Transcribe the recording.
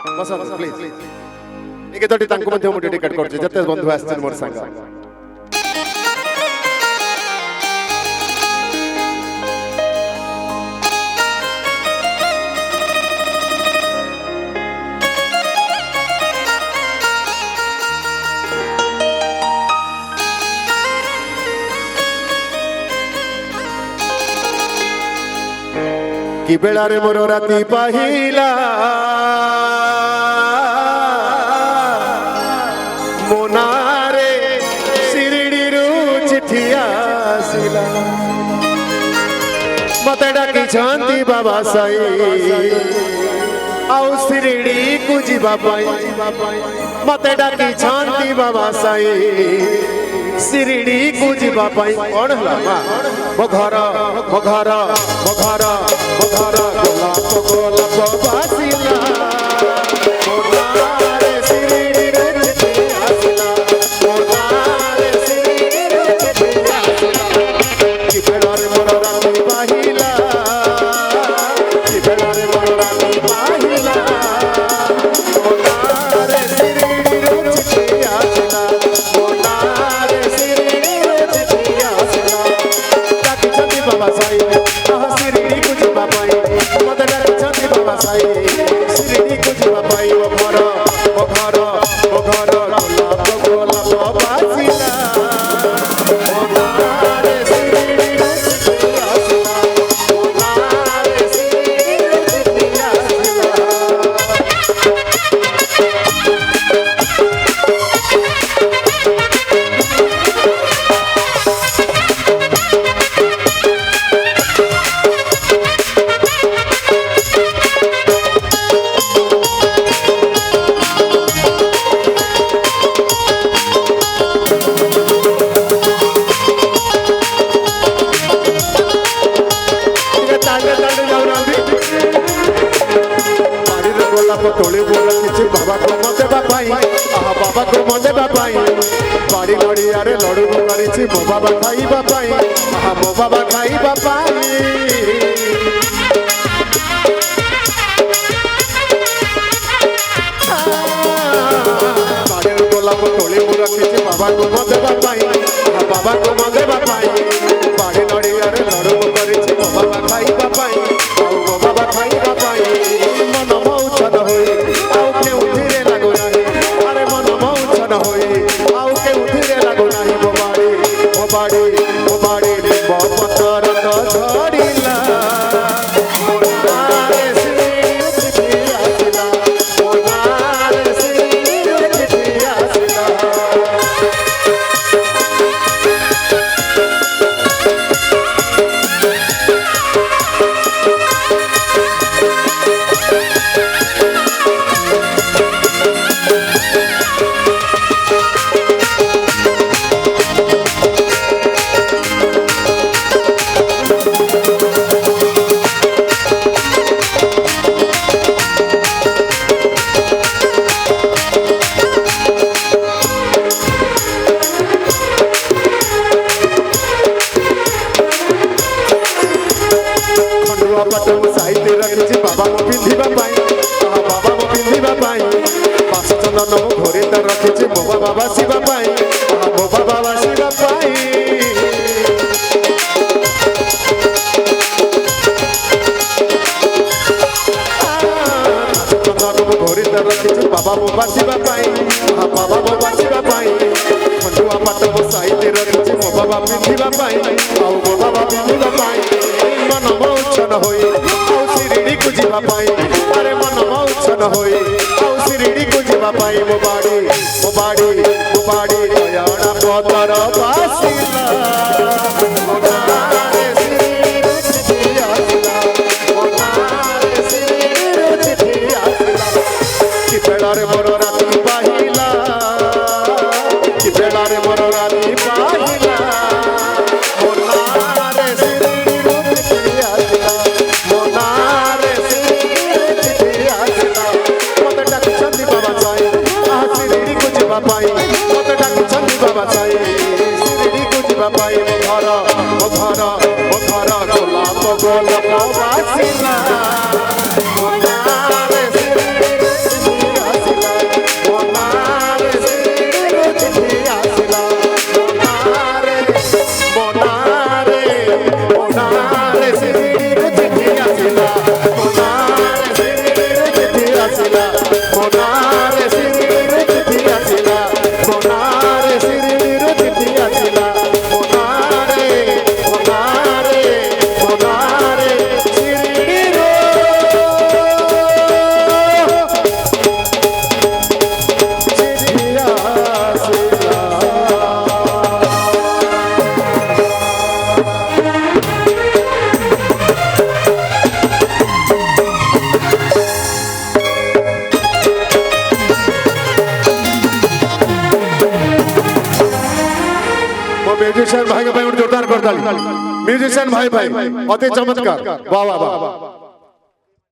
बसंतु please ए गीतटी तांको मध्ये मु डेडिकेट करछि जते बंधु आछन मोर संग कि बेला रे मोर राती पाहिला मोनारे शिरडी रु चिठी आसिला मते डाकी छांती बाबा साई आउ शिरडी को जीवा पाई मते डाकी छांती बाबा साई शिरडी को जीवा पाई कौन हला मो घर मो घर मो घर मो घर गोलाप गोलाप बासिला मोनारे शिरडी रे चिठी आसिला मोनारे शिरडी रे चिठी आसिला कि बेला रे मोर राती पाहिला कि बेला रे मोर राती पाहिला मोनारे शिरडी रे चिठी आसिला मोनारे शिरडी रे चिठी आसिला डाकी छंदी बाबा साई आहा शिरडी को जीवा पाई मते डाकी छंदी बाबा साई शिरडी को जीवा पाई ओ घर गोलाप गोलाप बासिला मोनारे शिरडी रे चिठी आसिला मोनारे शिरडी रे चिठी आसिला तोले बोला किसी बाबा को मदे बापाई आहा बाबा को मदे बापाई बाड़ी लड़ी आरे लड़ू करिछि मो बाबा खाई बापाई आहा मो बाबा खाई बापाई बाड़ी गोलाप तोले बोला किसी बाबा को मदे बापाई आहा बाबा को मदे बापाई बाड़ी लड़ी आरे लड़ू करिछि मो बाबा खाई बापाई आहा मो बाबा खाई बापाई मन मौछन होई आउ के उठिरे लागो नाही अरे मन मौछन होई आउ के उठिरे लागो नाही मो बाड़ी लिंब पतर तो झड़िला मोनारे शिरडी चिठी आसिला मोनारे शिरडी चिठी आसिला साहित्य रखिछि बाबा मो पिंधिबा पाई आहा बाबा मो पिंधिबा पाई पास चंदन मो घरे त रखिछि मो बाबा बासिबा पाई आहा मो बाबा बासिबा पाई चंदन मो घरे त रखिछि बाबा मो बासिबा पाई आहा बाबा मो बासिबा पाई खंडुआ पाट मो साहित्य रखिछि मो बाबा पिंधिबा पाई आउ मो बाबा पिंधिबा पाई मन मौछन होई आउ शिरडी को जीवा पाई अरे मन मौछन होई आउ शिरडी को जीवा पाई मो बाड़ी दयाना पतर बासिला मोनारे शिरडी रे चिठी आसिला मोनारे शिरडी रे चिठी आसिला कि बेला रे मोर राती पाहिला कि बेला रे मोर राती पाहिला मोनारे शिरडी रे चिठी आसिला मोनारे शिरडी रे चिठी आसिला मते डाकी छंदी बाबा साई आहा शिरडी को जीवा पाई मते डाकी छंदी बाबा साई शिरडी को जीवा पाई म्यूजिशियन भाई के भाई जोरदार कर ताली म्यूजिशियन भाई भाई अति चमत्कार वाह वाह वाह